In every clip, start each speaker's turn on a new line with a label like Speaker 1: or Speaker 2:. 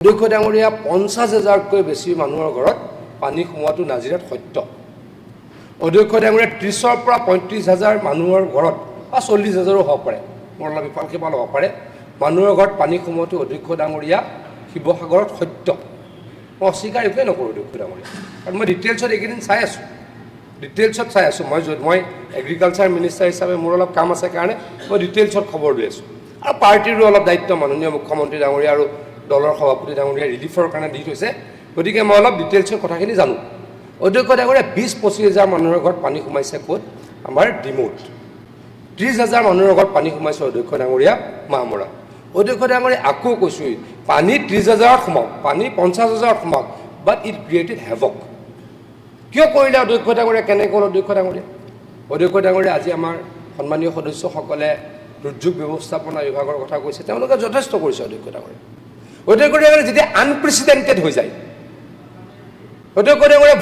Speaker 1: অধ্যক্ষ ডাঙৰীয়া 50,000কৈ বেছি মানুহৰ ঘৰত পানী সোমোৱাটো নাজিৰাত সত্য। অধ্যক্ষ ডাঙৰীয়া 30ৰ পৰা 35,000 মানুহৰ ঘৰত বা 40,000ও হ'ব পাৰে, মোৰ অলপ ইফাল সিফাল হ'ব পাৰে, মানুহৰ ঘৰত পানী সোমোৱাটো অধ্যক্ষ ডাঙৰীয়া শিৱসাগৰত সত্য। মই অস্বীকাৰ একোৱে নকৰোঁ অধ্যক্ষ ডাঙৰীয়া, কাৰণ মই ডিটেইলছত এইকেইদিন চাই আছোঁ, মই এগ্ৰিকালচাৰ মিনিষ্টাৰ হিচাপে মোৰ অলপ কাম আছে কাৰণে মই ডিটেইলছত খবৰ লৈ আছোঁ। আৰু পাৰ্টিৰো অলপ দায়িত্ব মাননীয় মুখ্যমন্ত্ৰী ডাঙৰীয়া আৰু দলৰ সভাপতি ডাঙৰীয়া ৰিলিফৰ কাৰণে দি থৈছে, গতিকে মই অলপ ডিটেইলছৰ কথাখিনি জানো। অধ্যক্ষ ডাঙৰীয়া 20-25,000 মানুহৰ ঘৰত পানী সোমাইছে ক'ত? আমাৰ ডিমৌত। 30,000 মানুহৰ ঘৰত পানী সোমাইছে অধ্যক্ষ ডাঙৰীয়া মাহমৰা। অধ্যক্ষ ডাঙৰীয়া আকৌ কৈছোঁ, পানী 30,000ত সোমাওক, পানী 50,000ত সোমাওক, বাট ইট ক্ৰিয়েটেড হেভক। কিয় কৰিলে অধ্যক্ষ ডাঙৰীয়া? কেনেকৈ হ'ল অধ্যক্ষ ডাঙৰীয়া? অধ্যক্ষ ডাঙৰীয়া আজি আমাৰ সন্মানীয় সদস্যসকলে দুৰ্যোগ ব্যৱস্থাপনা বিভাগৰ কথা কৈছে, তেওঁলোকে যথেষ্ট কৰিছে অধ্যক্ষ ডাঙৰীয়া। অধ্যক্ষ ডাঙৰীয়া যেতিয়া আনপ্ৰেচিডেণ্টেড হৈ যায়, অধ্যক্ষ ডাঙৰীয়া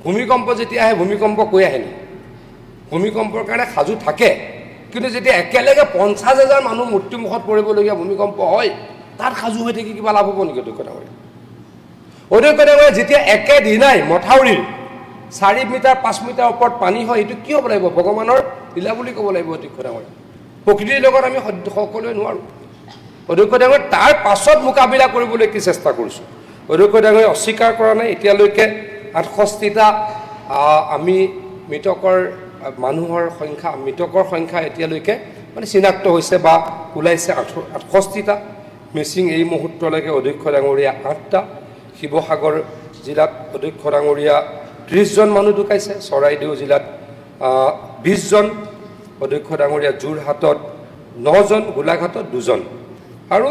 Speaker 1: ভূমিকম্প যেতিয়া আহে, ভূমিকম্প কৈ আহেনি? ভূমিকম্পৰ কাৰণে সাজু থাকে, কিন্তু যেতিয়া একেলগে 50,000 মানুহ মৃত্যুমুখত পৰিবলগীয়া ভূমিকম্প হয়, তাত সাজু হৈ থাকি কিবা লাভ হ'ব নেকি অধ্যক্ষ ডাঙৰীয়া? অধ্যক্ষ ডাঙৰীয়া যেতিয়া একেদিনাই মথাউৰিৰ 4 মিটাৰ 5 মিটাৰ ওপৰত পানী হয়, এইটো কি হ'ব লাগিব? ভগৱানৰ লীলা বুলি ক'ব লাগিব অধ্যক্ষ ডাঙৰীয়া। প্ৰকৃতিৰ লগত আমি সকলোৱে নোৱাৰোঁ। অধ্যক্ষ ডাঙৰীয়া তাৰ পাছত মোকাবিলা কৰিবলৈ কি চেষ্টা কৰিছোঁ? অধ্যক্ষ ডাঙৰীয়া অস্বীকাৰ কৰা নাই, এতিয়ালৈকে 68টা আমি মৃতকৰ সংখ্যা এতিয়ালৈকে মানে চিনাক্ত হৈছে বা ওলাইছে 68টা। মিচিং এই মুহূৰ্তলৈকে অধ্যক্ষ ডাঙৰীয়া 8টা। শিৱসাগৰ জিলাত অধ্যক্ষ ডাঙৰীয়া 30জন মানুহ ঢুকাইছে, চৰাইদেউ জিলাত 20জন, অধ্যক্ষ ডাঙৰীয়া যোৰহাটত 9জন, গোলাঘাটত 2জন, আৰু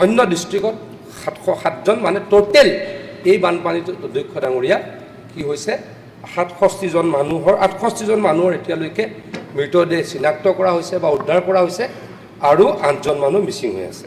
Speaker 1: অন্য ডিষ্ট্ৰিক্টত 707জন, মানে টোটেল এই বানপানীটোত অধ্যক্ষ ডাঙৰীয়া কি হৈছে? 68জন মানুহৰ এতিয়ালৈকে মৃতদেহ চিনাক্ত কৰা হৈছে বা উদ্ধাৰ কৰা হৈছে, আৰু 8জন মানুহ মিচিং হৈ আছে।